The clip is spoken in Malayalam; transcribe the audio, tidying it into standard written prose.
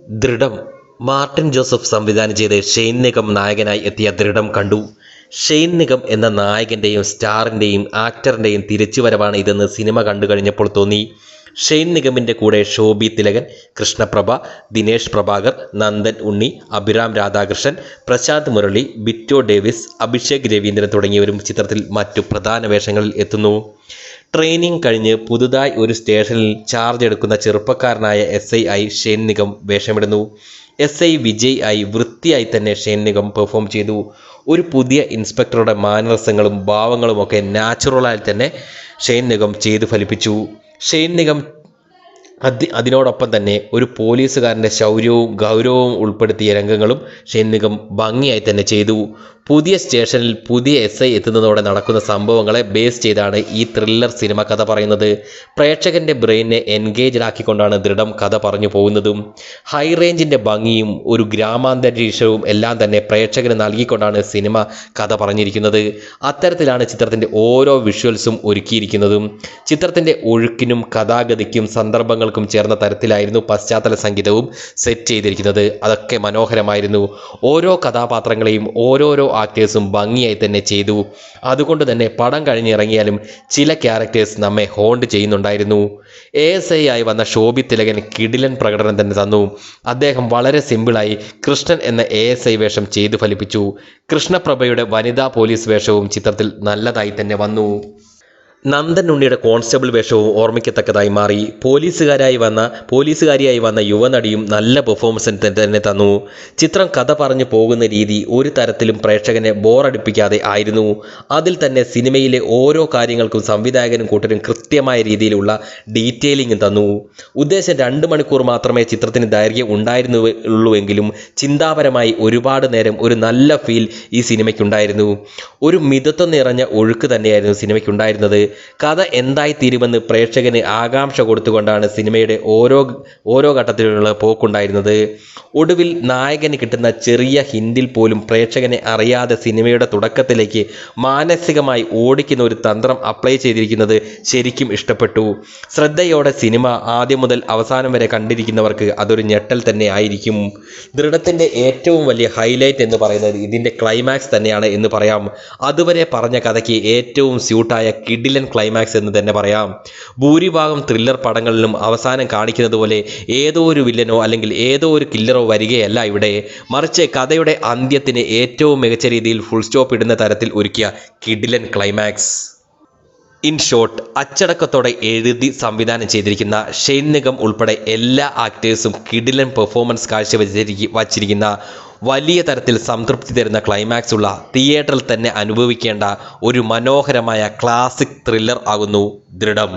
ദൃഢം മാർട്ടിൻ ജോസഫ് സംവിധാനം ചെയ്ത് ഷെയ്ൻ നിഗം നായകനായി എത്തിയ ദൃഢം കണ്ടു. ഷെയ്ൻ നിഗം എന്ന നായകൻ്റെയും സ്റ്റാറിൻ്റെയും ആക്ടറിൻ്റെയും തിരിച്ചുവരവാണ് ഇതെന്ന് സിനിമ കണ്ടു കഴിഞ്ഞപ്പോൾ തോന്നി. ഷെയ്ൻ നിഗമിൻ്റെ കൂടെ ശോഭി തിലകൻ, കൃഷ്ണപ്രഭ, ദിനേശ് പ്രഭാകർ, നന്ദൻ ഉണ്ണി, അഭിരാം രാധാകൃഷ്ണൻ, പ്രശാന്ത് മുരളി, ബിറ്റോ ഡേവിസ്, അഭിഷേക് രവീന്ദ്രൻ തുടങ്ങിയവരും ചിത്രത്തിൽ മറ്റു പ്രധാന വേഷങ്ങളിൽ എത്തുന്നു. ട്രെയിനിങ് കഴിഞ്ഞ് പുതുതായി ഒരു സ്റ്റേഷനിൽ ചാർജ് എടുക്കുന്ന ചെറുപ്പക്കാരനായ SI ആയി ഷെയ്ൻ നിഗം വേഷമിടുന്നു. SI വിജയ് ആയി വൃത്തിയായി തന്നെ ഷെയ്ൻ നിഗം പെർഫോം ചെയ്തു. ഒരു പുതിയ ഇൻസ്പെക്ടറുടെ മാനരസങ്ങളും ഭാവങ്ങളുമൊക്കെ നാച്ചുറലായി തന്നെ ഷെയ്ൻ നിഗം ചെയ്തു ഫലിപ്പിച്ചു. ഷെയ്ൻ നിഗം അതിനോടൊപ്പം തന്നെ ഒരു പോലീസുകാരൻ്റെ ശൗര്യവും ഗൗരവവും ഉൾപ്പെടുത്തിയ രംഗങ്ങളും ഷെയ്ൻ നിഗം ഭംഗിയായി തന്നെ ചെയ്തു. പുതിയ സ്റ്റേഷനിൽ പുതിയ SI എത്തുന്നതോടെ നടക്കുന്ന സംഭവങ്ങളെ ബേസ് ചെയ്താണ് ഈ ത്രില്ലർ സിനിമ കഥ പറയുന്നത്. പ്രേക്ഷകൻ്റെ ബ്രെയിനെ എൻഗേജ്ഡ് ആക്കിക്കൊണ്ടാണ് ദൃഢം കഥ പറഞ്ഞു പോകുന്നതും. ഹൈ റേഞ്ചിൻ്റെ ഭംഗിയും ഒരു ഗ്രാമാന്തരീക്ഷവും എല്ലാം തന്നെ പ്രേക്ഷകന് നൽകിക്കൊണ്ടാണ് സിനിമ കഥ പറഞ്ഞിരിക്കുന്നത്. അത്തരത്തിലാണ് ചിത്രത്തിൻ്റെ ഓരോ വിഷ്വൽസും ഒരുക്കിയിരിക്കുന്നതും. ചിത്രത്തിൻ്റെ ഒഴുക്കിനും കഥാഗതിക്കും സന്ദർഭങ്ങൾക്കും ചേർന്ന തരത്തിലായിരുന്നു പശ്ചാത്തല സംഗീതവും സെറ്റ് ചെയ്തിരിക്കുന്നത്. അതൊക്കെ മനോഹരമായിരുന്നു. ഓരോ കഥാപാത്രങ്ങളെയും ഓരോരോ ആക്ടേഴ്സും ഭംഗിയായി തന്നെ ചെയ്തു. അതുകൊണ്ട് തന്നെ പടം കഴിഞ്ഞിറങ്ങിയാലും ചില ക്യാരക്ടേഴ്സ് നമ്മെ ഹോണ്ട് ചെയ്യുന്നുണ്ടായിരുന്നു. ASI ആയി വന്ന ശോഭി തിലകൻ കിടിലൻ പ്രകടനം തന്നെ തന്നു. അദ്ദേഹം വളരെ സിമ്പിളായി കൃഷ്ണൻ എന്ന ASI വേഷം ചെയ്തു ഫലിപ്പിച്ചു. കൃഷ്ണപ്രഭയുടെ വനിതാ പോലീസ് വേഷവും ചിത്രത്തിൽ നല്ലതായി തന്നെ വന്നു. നന്ദൻ ഉണ്ണിയുടെ കോൺസ്റ്റബിൾ വേഷവും ഓർമ്മിക്കത്തക്കതായി മാറി. പോലീസുകാരിയായി വന്ന യുവനടിയും നല്ല പെർഫോമൻസ് തന്നെ തന്നു. ചിത്രം കഥ പറഞ്ഞു പോകുന്ന രീതി ഒരു തരത്തിലും പ്രേക്ഷകനെ ബോറടിപ്പിക്കാതെ ആയിരുന്നു. അതിൽ തന്നെ സിനിമയിലെ ഓരോ കാര്യങ്ങൾക്കും സംവിധായകനും കൂട്ടരും കൃത്യമായ രീതിയിലുള്ള ഡീറ്റെയിലിംഗ് തന്നു. ഉദ്ദേശം 2 മണിക്കൂർ മാത്രമേ ചിത്രത്തിന് ദൈർഘ്യം ഉണ്ടായിരുന്നുള്ളൂവെങ്കിലും ചിന്താപരമായി ഒരുപാട് നേരം ഒരു നല്ല ഫീൽ ഈ സിനിമയ്ക്കുണ്ടായിരുന്നു. ഒരു മിതത്വം നിറഞ്ഞ ഒഴുക്ക് തന്നെയായിരുന്നു സിനിമയ്ക്കുണ്ടായിരുന്നത്. കഥ എന്തായിത്തീരുമെന്ന് പ്രേക്ഷകന് ആകാംക്ഷ കൊടുത്തുകൊണ്ടാണ് സിനിമയുടെ ഓരോ ഘട്ടത്തിലുള്ള പോക്കുണ്ടായിരുന്നത്. ഒടുവിൽ നായകന് കിട്ടുന്ന ചെറിയ ഹിൻഡിൽ പോലും പ്രേക്ഷകനെ അറിയാതെ സിനിമയുടെ തുടക്കത്തിലേക്ക് മാനസികമായി ഓടിക്കുന്ന ഒരു തന്ത്രം അപ്ലൈ ചെയ്തിരിക്കുന്നത് ശരിക്കും ഇഷ്ടപ്പെട്ടു. ശ്രദ്ധയോടെ സിനിമ ആദ്യം മുതൽ അവസാനം വരെ കണ്ടിരിക്കുന്നവർക്ക് അതൊരു ഞെട്ടൽ തന്നെ ആയിരിക്കും. ദൃഢത്തിൻ്റെ ഏറ്റവും വലിയ ഹൈലൈറ്റ് എന്ന് പറയുന്നത് ഇതിൻ്റെ ക്ലൈമാക്സ് തന്നെയാണ് എന്ന് പറയാം. അതുവരെ പറഞ്ഞ കഥയ്ക്ക് ഏറ്റവും സ്യൂട്ടായ കിടിലൻ ക്ലൈമാക്സ് എന്ന് തന്നെ പറയാം. ഭൂരിഭാഗം ത്രില്ലർ പടങ്ങളിലും അവസാനം കാണിക്കുന്നത് പോലെ ഏതോ ഒരു വില്ലനോ അല്ലെങ്കിൽ ഏതോ ഒരു കില്ലറോ വരികയല്ല ഇവിടെ. മറിച്ച് കഥയുടെ അന്ത്യത്തിന് ഏറ്റവും മികച്ച രീതിയിൽ ഫുൾ സ്റ്റോപ്പ് ഇടുന്ന തരത്തിൽ ഒരുക്കിയ കിടിലൻ ക്ലൈമാക്സ്. ഇൻ ഷോർട്ട്, അച്ചടക്കത്തോടെ എഴുതി സംവിധാനം ചെയ്തിരിക്കുന്ന ഷെയ്ൻ നിഗം ഉൾപ്പെടെ എല്ലാ ആക്ടേഴ്സും കിടിലൻ പെർഫോമൻസ് കാഴ്ചവച്ചിരിക്കുന്ന വലിയ തരത്തിൽ സംതൃപ്തി തരുന്ന ക്ലൈമാക്സ് ഉള്ള തിയേറ്ററിൽ തന്നെ അനുഭവിക്കേണ്ട ഒരു മനോഹരമായ ക്ലാസിക് ത്രില്ലർ ആകുന്നു ദൃഢം.